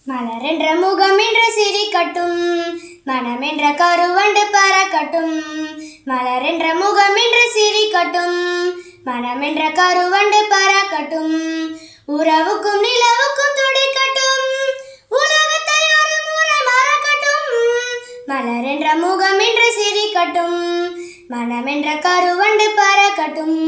மலரென்ற முகமென்ற சிரிக்கட்டும், மனமென்ற கருவண்டு பறக்கட்டும். மலரென்ற முகமென்ற சிரிக்கட்டும், மனமென்ற கருவண்டு பறக்கட்டும். உறவுக்கும் நிலவுக்கும் துடிக்கட்டும், உலகத்தை ஒரு முறை மறக்கட்டும். மலரென்ற முகமென்ற சிரிக்கட்டும், மனமென்ற கருவண்டு பறக்கட்டும்.